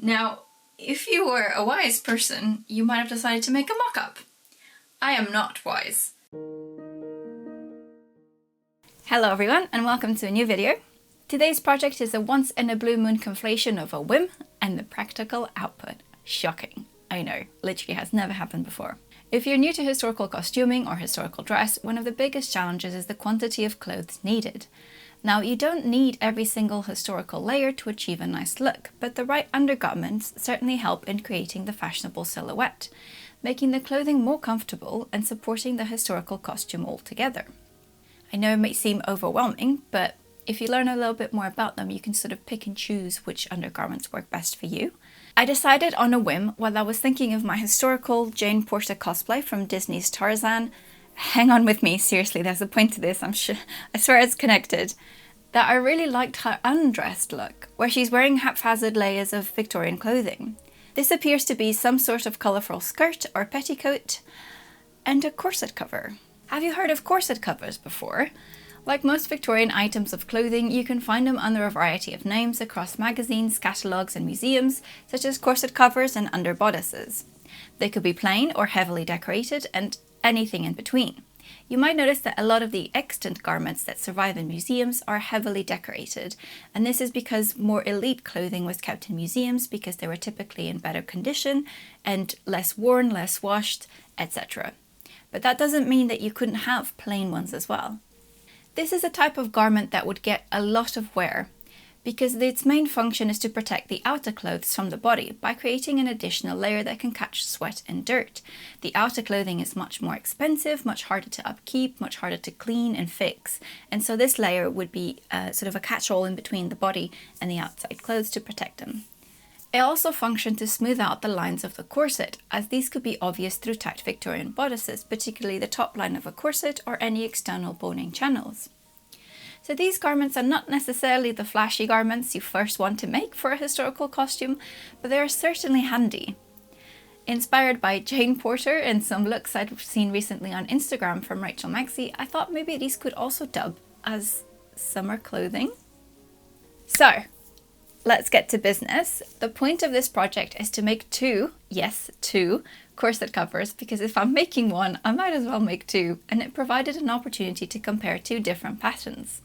Now, if you were a wise person, you might have decided to make a mock-up. I am not wise. Hello everyone, and welcome to a new video. Today's project is a once-in-a-blue-moon conflation of a whim and the practical output. Shocking. I know, literally has never happened before. If you're new to historical costuming or historical dress, one of the biggest challenges is the quantity of clothes needed. Now, you don't need every single historical layer to achieve a nice look, but the right undergarments certainly help in creating the fashionable silhouette, making the clothing more comfortable and supporting the historical costume altogether. I know it may seem overwhelming, but if you learn a little bit more about them, you can sort of pick and choose which undergarments work best for you. I decided on a whim while I was thinking of my historical Jane Porter cosplay from Disney's Tarzan. Hang on with me, seriously, there's a point to this, I swear it's connected. That I really liked her undressed look, where she's wearing haphazard layers of Victorian clothing. This appears to be some sort of colourful skirt or petticoat, and a corset cover. Have you heard of corset covers before? Like most Victorian items of clothing, you can find them under a variety of names across magazines, catalogues and museums, such as corset covers and underbodices. They could be plain or heavily decorated, and anything in between. You might notice that a lot of the extant garments that survive in museums are heavily decorated, and this is because more elite clothing was kept in museums because they were typically in better condition and less worn, less washed, etc. But that doesn't mean that you couldn't have plain ones as well. This is a type of garment that would get a lot of wear, because its main function is to protect the outer clothes from the body by creating an additional layer that can catch sweat and dirt. The outer clothing is much more expensive, much harder to upkeep, much harder to clean and fix, and so this layer would be sort of a catch-all in between the body and the outside clothes to protect them. It also functioned to smooth out the lines of the corset, as these could be obvious through tight Victorian bodices, particularly the top line of a corset or any external boning channels. So these garments are not necessarily the flashy garments you first want to make for a historical costume, but they are certainly handy. Inspired by Jane Porter and some looks I'd seen recently on Instagram from Rachel Maxey, I thought maybe these could also dub as summer clothing. So, let's get to business. The point of this project is to make two corset covers, because if I'm making one, I might as well make two, and it provided an opportunity to compare two different patterns.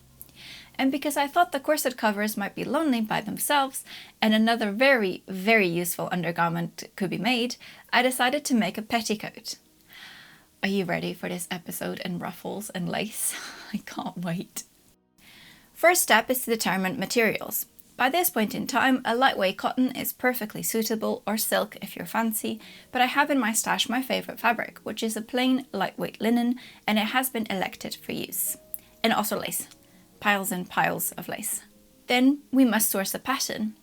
And because I thought the corset covers might be lonely by themselves and another very, very useful undergarment could be made, I decided to make a petticoat. Are you ready for this episode and ruffles and lace? I can't wait. First step is to determine materials. By this point in time, a lightweight cotton is perfectly suitable, or silk if you're fancy, but I have in my stash my favourite fabric, which is a plain lightweight linen, and it has been elected for use. And also lace. Piles and piles of lace. Then we must source a pattern.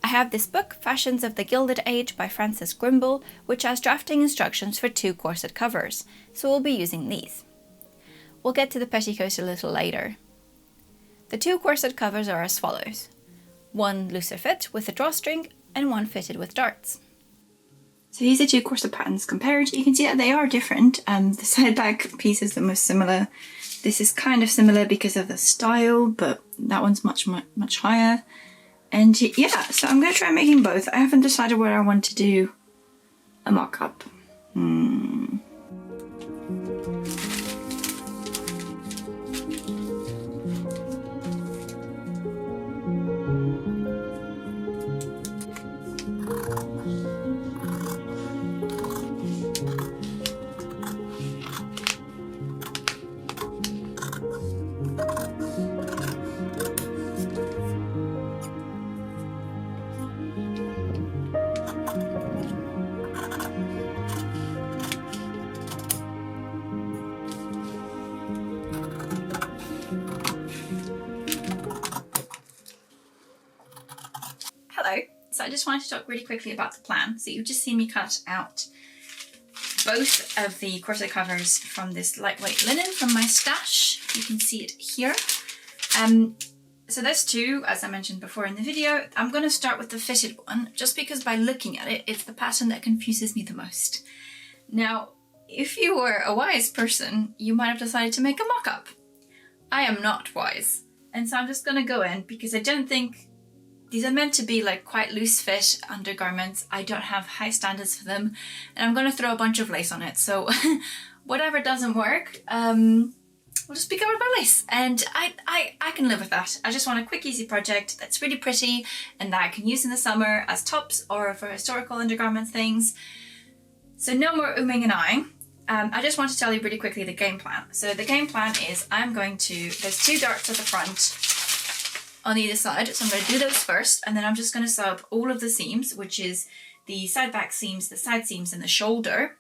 I have this book, Fashions of the Gilded Age by Frances Grimble, which has drafting instructions for two corset covers, so we'll be using these. We'll get to the petticoat a little later. The two corset covers are as follows. One looser fit with a drawstring and one fitted with darts. So these are two corset patterns compared. You can see that they are different. The side back piece is the most similar. This is kind of similar because of the style, but that one's much higher. And yeah, so I'm going to try making both. I haven't decided whether I want to do a mock-up. Hello, so I just wanted to talk really quickly about the plan. So you've just seen me cut out both of the corset covers from this lightweight linen from my stash. You can see it here. So there's two, as I mentioned before in the video. I'm going to start with the fitted one, just because by looking at it, it's the pattern that confuses me the most. Now, if you were a wise person, you might have decided to make a mock-up. I am not wise, and so I'm just going to go in because I don't think These are meant to be like quite loose fit undergarments. I don't have high standards for them, and I'm going to throw a bunch of lace on it. So whatever doesn't work, will just be covered by lace, and I can live with that. I just want a quick, easy project that's really pretty and that I can use in the summer as tops or for historical undergarment things. So no more umming and ahhing. I just want to tell you really quickly the game plan. So the game plan is there's 2 darts at the front on either side, so I'm going to do those first, and then I'm just going to sew up all of the seams, which is the side back seams, the side seams, and the shoulder.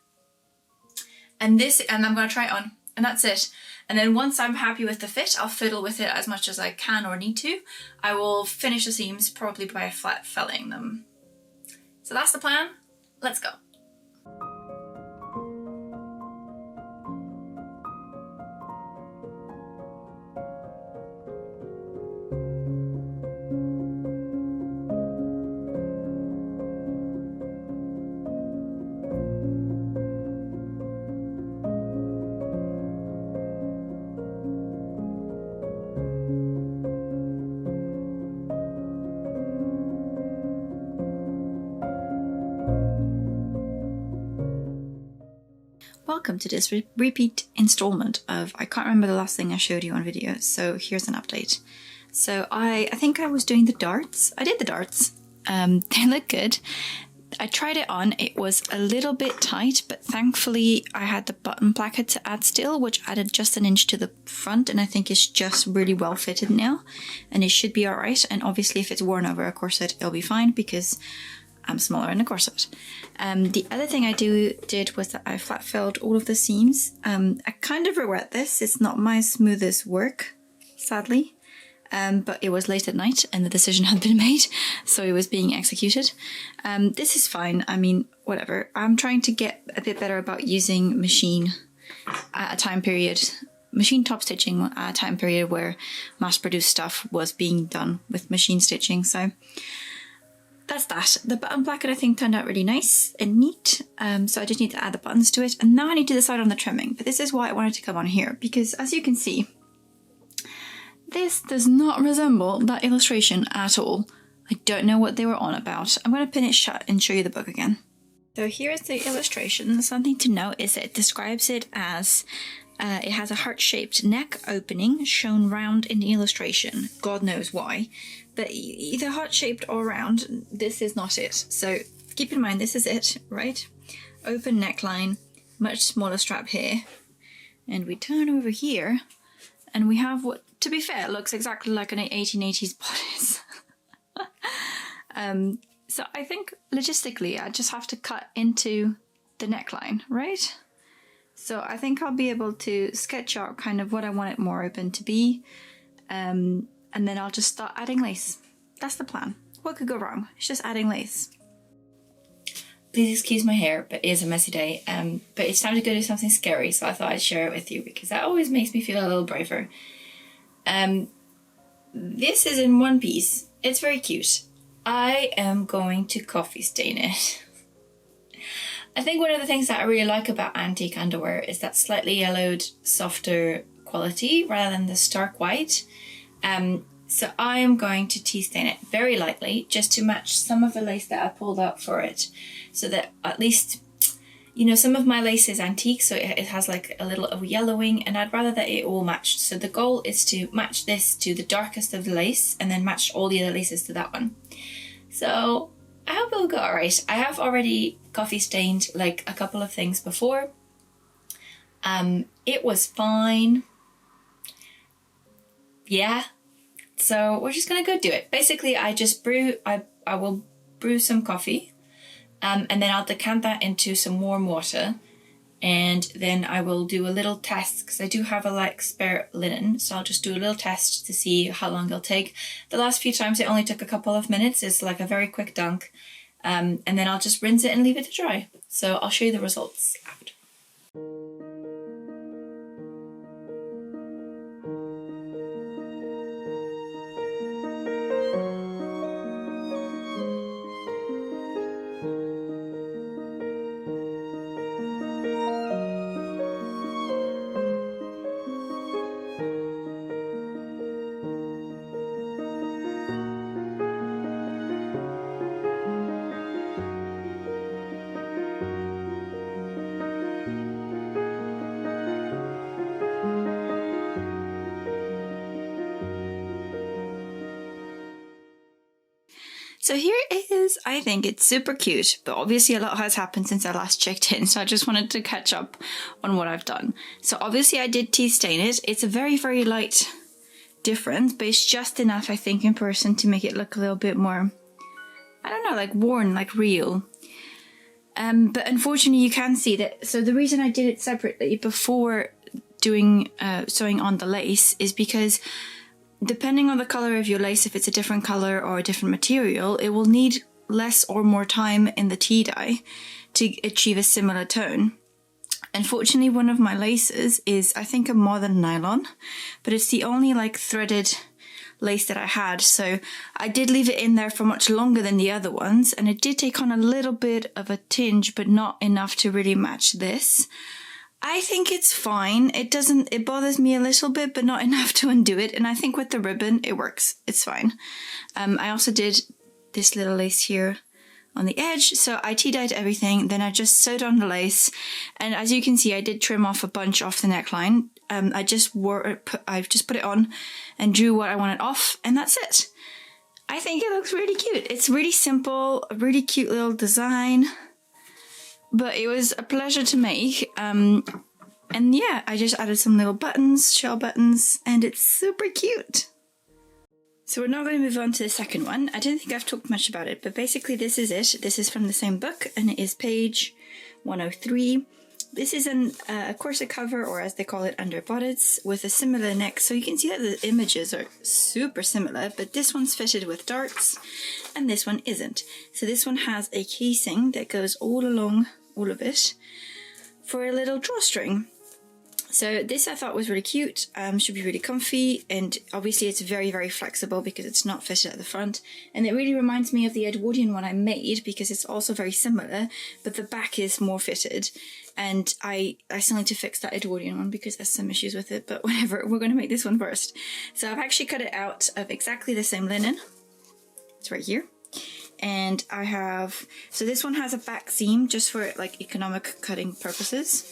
And I'm going to try it on, and that's it. And then once I'm happy with the fit, I'll fiddle with it as much as I can or need to. I will finish the seams probably by flat felling them. So that's the plan. Let's go. Welcome to this repeat installment of, I can't remember the last thing I showed you on video, so here's an update. So I think I was doing the darts. I did the darts. They look good. I tried it on. It was a little bit tight, but thankfully I had the button placket to add still, which added just an inch to the front, and I think it's just really well fitted now, and it should be alright. And obviously if it's worn over a corset, it'll be fine because I'm smaller in a corset. The other thing I did was that I flat filled all of the seams. I kind of regret this. It's not my smoothest work, sadly. But it was late at night and the decision had been made, so it was being executed. This is fine. I mean, whatever. I'm trying to get a bit better about using machine at a time period, machine top stitching at a time period where mass-produced stuff was being done with machine stitching. So that's that. The button placket I think turned out really nice and neat, so I just need to add the buttons to it, and now I need to decide on the trimming. But this is why I wanted to come on here, because as you can see, this does not resemble that illustration at all. I don't know what they were on about. I'm going to pin it shut and show you the book again. So here's the illustration. Something to note is that it describes it as it has a heart-shaped neck opening shown round in the illustration. God knows why. But either heart-shaped or round, this is not it. So keep in mind, this is it, right? Open neckline, much smaller strap here. And we turn over here, and we have what, to be fair, looks exactly like an 1880s bodice. So I think logistically, I just have to cut into the neckline, right? So I think I'll be able to sketch out kind of what I want it more open to be. And then I'll just start adding lace. That's the plan. What could go wrong? It's just adding lace. Please excuse my hair, but it is a messy day. But it's time to go do something scary, so I thought I'd share it with you because that always makes me feel a little braver. This is in one piece. It's very cute. I am going to coffee stain it. I think one of the things that I really like about antique underwear is that slightly yellowed, softer quality rather than the stark white. So I am going to tea stain it very lightly just to match some of the lace that I pulled out for it, so that at least, you know, some of my lace is antique, so it has like a little of yellowing, and I'd rather that it all matched. So the goal is to match this to the darkest of the lace and then match all the other laces to that one. So I hope it'll go alright. I have already coffee stained like a couple of things before. It was fine. Yeah. So we're just gonna go do it. Basically, I will brew some coffee, and then I'll decant that into some warm water, and then I will do a little test because I do have a like spare linen, so I'll just do a little test to see how long it'll take. The last few times it only took a couple of minutes. It's like a very quick dunk, and then I'll just rinse it and leave it to dry. So I'll show you the results after. So here it is. I think it's super cute, but obviously a lot has happened since I last checked in, so I just wanted to catch up on what I've done. So obviously I did tea stain it. It's a very, very light difference, but it's just enough, I think, in person to make it look a little bit more, I don't know, like worn, like real. But unfortunately you can see that, so the reason I did it separately before doing sewing on the lace is because depending on the color of your lace, if it's a different color or a different material, it will need less or more time in the tea dye to achieve a similar tone. Unfortunately, one of my laces is, I think, a modern nylon, but it's the only like threaded lace that I had. So I did leave it in there for much longer than the other ones, and it did take on a little bit of a tinge, but not enough to really match this. I think it's fine. It bothers me a little bit, but not enough to undo it. And I think with the ribbon, it works. It's fine. I also did this little lace here on the edge. So I tea dyed everything. Then I just sewed on the lace. And as you can see, I did trim off a bunch off the neckline. I just put it on and drew what I wanted off, and that's it. I think it looks really cute. It's really simple, a really cute little design. But it was a pleasure to make, and yeah, I just added some little buttons, shell buttons, and it's super cute. So we're now going to move on to the second one. I don't think I've talked much about it, but basically this is it. This is from the same book, and it is page 103. This is a corset cover, or as they call it, underbodice, with a similar neck. So you can see that the images are super similar, but this one's fitted with darts, and this one isn't. So this one has a casing that goes all along all of it for a little drawstring. So this I thought was really cute, should be really comfy, and obviously it's very, very flexible because it's not fitted at the front. And it really reminds me of the Edwardian one I made because it's also very similar, but the back is more fitted. And I still need to fix that Edwardian one because there's some issues with it, but whatever, we're going to make this one first. So I've actually cut it out of exactly the same linen. It's right here. And I have, so this one has a back seam just for like economic cutting purposes.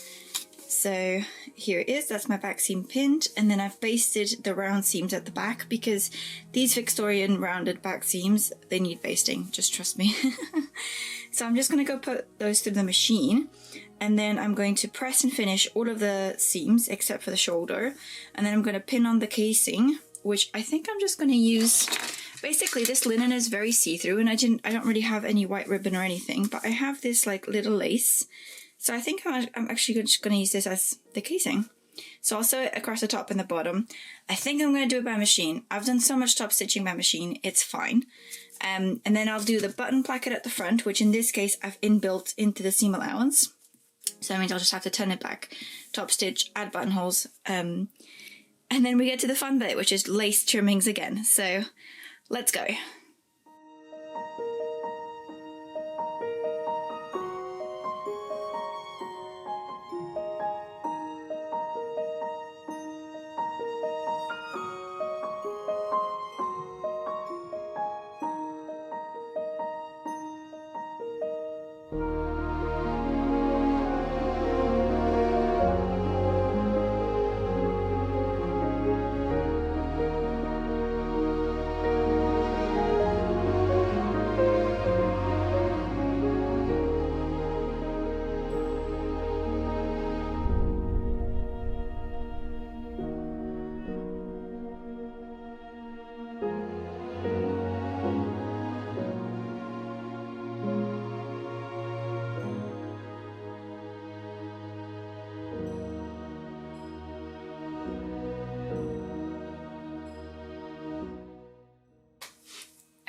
So here it is, that's my back seam pinned, and then I've basted the round seams at the back because these Victorian rounded back seams, they need basting, just trust me. So I'm just going to go put those through the machine, and then I'm going to press and finish all of the seams except for the shoulder, and then I'm going to pin on the casing, which I think I'm just going to use. Basically this linen is very see-through, and I don't really have any white ribbon or anything, but I have this like little lace. So I think I'm actually just going to use this as the casing. So I'll sew it across the top and the bottom. I think I'm going to do it by machine. I've done so much top stitching by machine, it's fine. And then I'll do the button placket at the front, which in this case I've inbuilt into the seam allowance. So that means I'll just have to turn it back, top stitch, add buttonholes. And then we get to the fun bit, which is lace trimmings again. So let's go.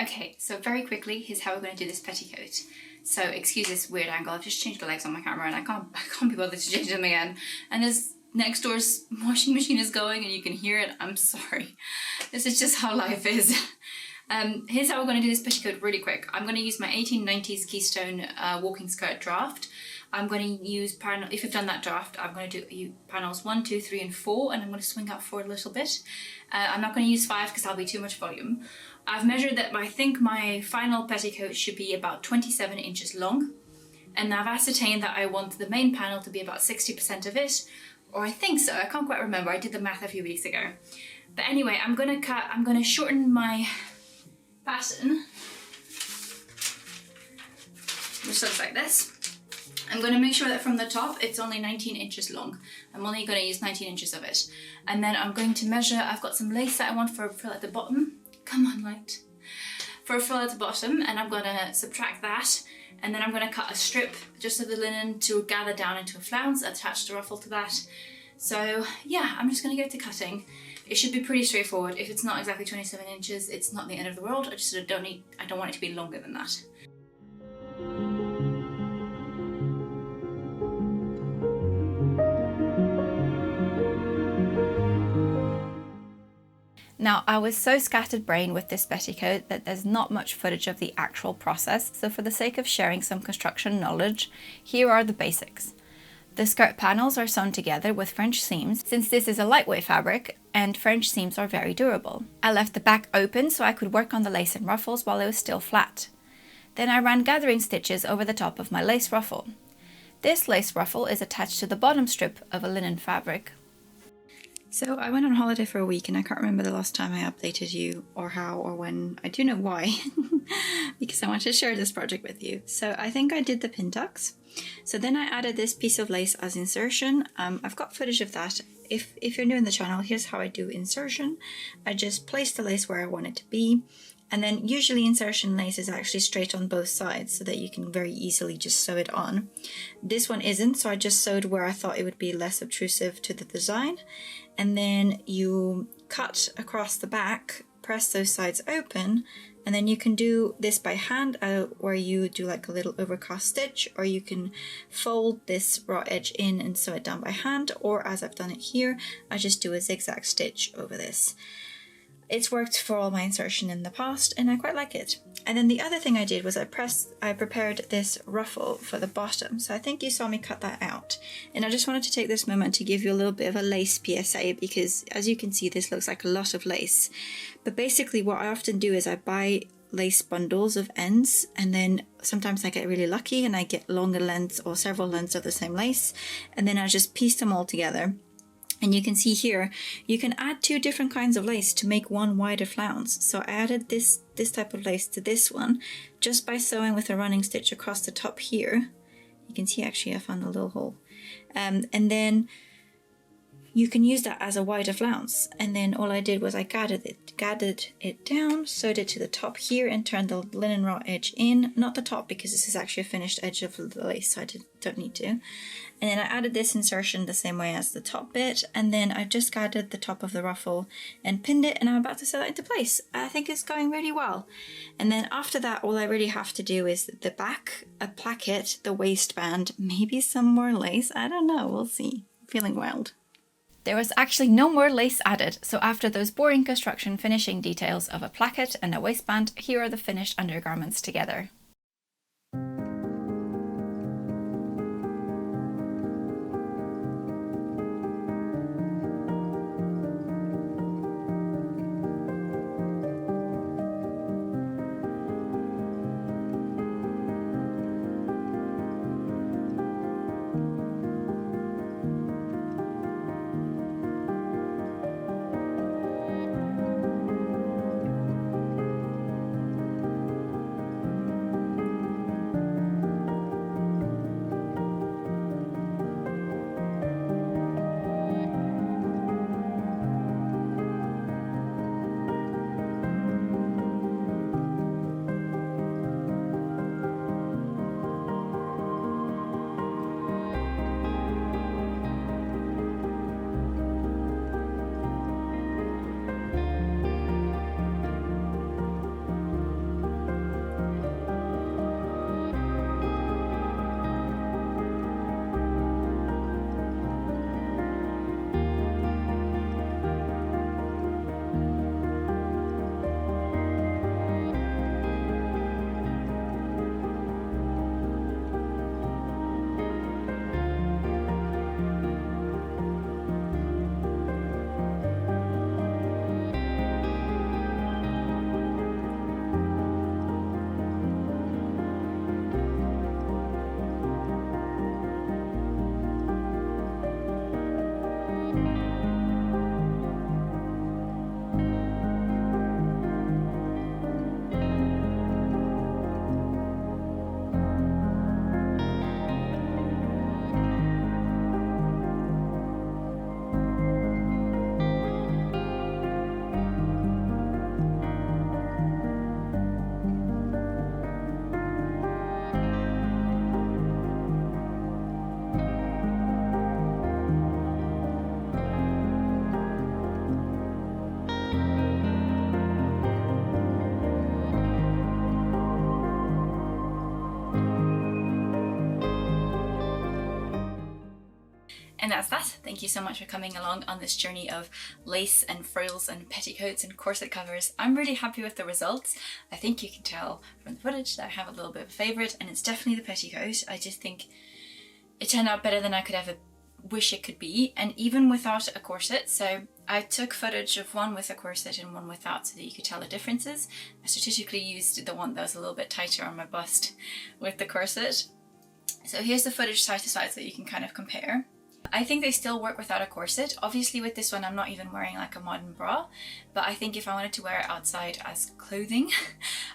Okay, so very quickly, here's how we're going to do this petticoat. So excuse this weird angle, I've just changed the legs on my camera and I can't be bothered to change them again. And this next door's washing machine is going and you can hear it, I'm sorry. This is just how life is. Here's how we're going to do this petticoat really quick. I'm going to use my 1890s Keystone walking skirt draft. I'm going to use, if you've done that draft, I'm going to do panels 1, 2, 3 and 4, and I'm going to swing out 4 a little bit. I'm not going to use 5 because that'll be too much volume. I've measured that I think my final petticoat should be about 27 inches long, and I've ascertained that I want the main panel to be about 60% of it, or I think so, I can't quite remember, I did the math a few weeks ago. But anyway, I'm going to shorten my pattern which looks like this. I'm going to make sure that from the top it's only 19 inches long. I'm only going to use 19 inches of it. And then I'm going to measure, I've got some lace that I want for a frill at the bottom. Come on, light. For a frill at the bottom, and I'm going to subtract that. And then I'm going to cut a strip just of the linen to gather down into a flounce, attach the ruffle to that. So yeah, I'm just going to go to cutting. It should be pretty straightforward. If it's not exactly 27 inches, it's not the end of the world. I just sort of I don't want it to be longer than that. Now, I was so scatterbrained with this petticoat that there's not much footage of the actual process, so for the sake of sharing some construction knowledge, here are the basics. The skirt panels are sewn together with French seams, since this is a lightweight fabric and French seams are very durable. I left the back open so I could work on the lace and ruffles while it was still flat. Then I ran gathering stitches over the top of my lace ruffle. This lace ruffle is attached to the bottom strip of a linen fabric. So I went on holiday for a week and I can't remember the last time I updated you or how or when. I do know why, because I want to share this project with you. So I think I did the pin tucks. So then I added this piece of lace as insertion. I've got footage of that. If you're new in the channel, here's how I do insertion. I just place the lace where I want it to be. And then usually insertion lace is actually straight on both sides so that you can very easily just sew it on. This one isn't, so I just sewed where I thought it would be less obtrusive to the design. And then you cut across the back, press those sides open, and then you can do this by hand where you do like a little overcast stitch, or you can fold this raw edge in and sew it down by hand, or as I've done it here, I just do a zigzag stitch over this. It's worked for all my insertion in the past and I quite like it. And then the other thing I did was I prepared this ruffle for the bottom. So I think you saw me cut that out. And I just wanted to take this moment to give you a little bit of a lace PSA, because as you can see, this looks like a lot of lace. But basically what I often do is I buy lace bundles of ends, and then sometimes I get really lucky and I get longer lengths or several lengths of the same lace, and then I just piece them all together. And you can see here, you can add two different kinds of lace to make one wider flounce. So I added this type of lace to this one just by sewing with a running stitch across the top here. You can see actually I found a little hole. And then you can use that as a wider flounce. And then all I did was I gathered it down, sewed it to the top here and turned the linen raw edge in. Not the top, because this is actually a finished edge of the lace, so I don't need to. And then I added this insertion the same way as the top bit, and then I just gathered the top of the ruffle and pinned it, and I'm about to sew that into place. I think it's going really well. And then after that, all I really have to do is the back, a placket, the waistband, maybe some more lace. I don't know, we'll see. I'm feeling wild. There was actually no more lace added, so after those boring construction finishing details of a placket and a waistband, here are the finished undergarments together. And that's that. Thank you so much for coming along on this journey of lace and frills and petticoats and corset covers. I'm really happy with the results. I think you can tell from the footage that I have a little bit of a favourite, and it's definitely the petticoat. I just think it turned out better than I could ever wish it could be, and even without a corset. So I took footage of one with a corset and one without so that you could tell the differences. I strategically used the one that was a little bit tighter on my bust with the corset. So here's the footage side to side so you can kind of compare. I think they still work without a corset. Obviously with this one I'm not even wearing like a modern bra, but I think if I wanted to wear it outside as clothing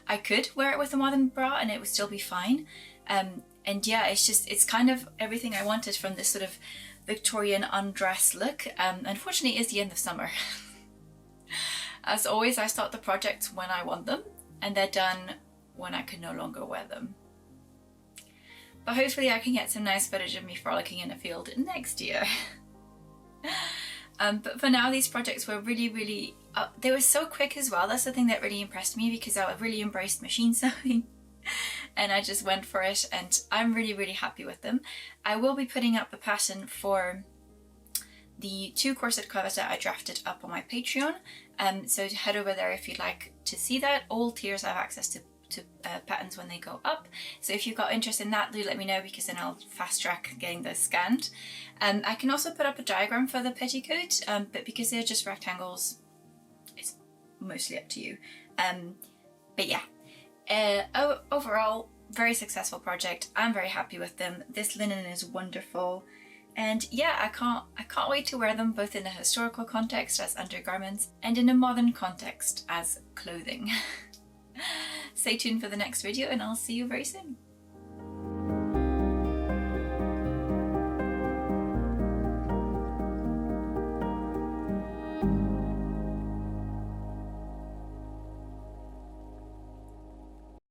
I could wear it with a modern bra and it would still be fine. And yeah, it's kind of everything I wanted from this sort of Victorian undress look. Unfortunately it is the end of summer. As always, I start the projects when I want them and they're done when I can no longer wear them. But hopefully I can get some nice footage of me frolicking in a field next year. But for now, these projects were really, they were so quick as well. That's the thing that really impressed me, because I really embraced machine sewing and I just went for it, and I'm really happy with them. I will be putting up the pattern for the 2 corset covers that I drafted up on my Patreon. So head over there if you'd like to see that. All tiers have access to patterns when they go up, so if you've got interest in that, do let me know, because then I'll fast track getting those scanned. I can also put up a diagram for the petticoat, but because they're just rectangles it's mostly up to you. But yeah, overall very successful project. I'm very happy with them. This linen is wonderful, and yeah, I can't wait to wear them both in a historical context as undergarments and in a modern context as clothing. Stay tuned for the next video and I'll see you very soon.